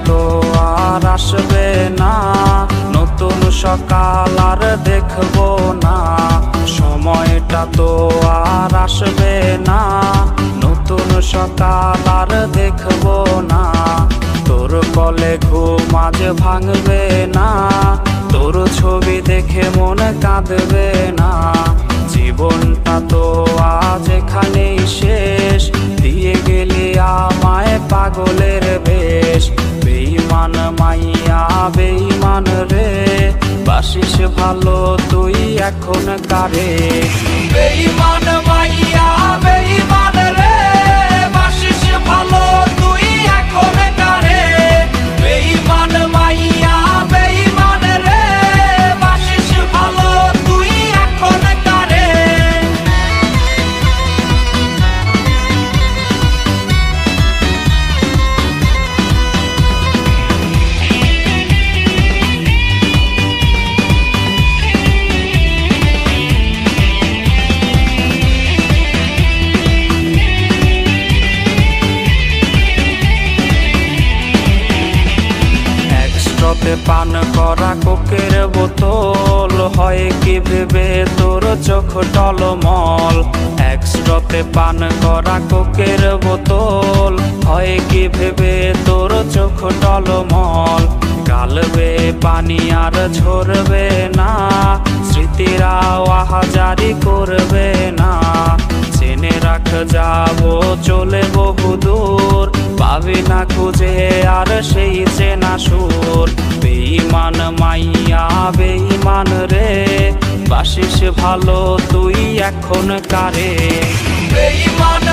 তো আর আসবে না, নতুন সকাল আর দেখবো না। সময়টা তো আর আসবে না, নতুন সকাল আর দেখবো না। তোর কলে ঘুম আজ ভাঙবে না, তোর ছবি দেখে মন কাঁদবে না। জীবনটা তো আজ এখানেই শেষ, দিয়ে গেলি আমায় পাগলের বেশ। বেঈমান মাইয়া বেঈমান রে, বাসিস ভালো তুই এখন কারে। বেঈমান মাইয়া বেঈমান রে, বাসিস ভালো তুই এখন কারে। বেঈমান মাইয়া বেঈমান রে, বাসিস ভালো তুই এখন কারে। একসাথে পান করা কোকের বোতল, হয় কি ভেবে তোর চোখ টলমল। একসাথে পান করা কোকের বোতল, হয় কি ভেবে তোর চোখ টলমল। গালবে পানি আর ঝরবে না, স্মৃতিরা আহাজারি করবে না। জেনে রাখ যাবো চলে বহুদূর, পাবি না খুঁজে আর সেই চেনা সুর। বেঈমান মাইয়া বেঈমান রে, বাসিস ভালো তুই এখন কারে। বেঈমান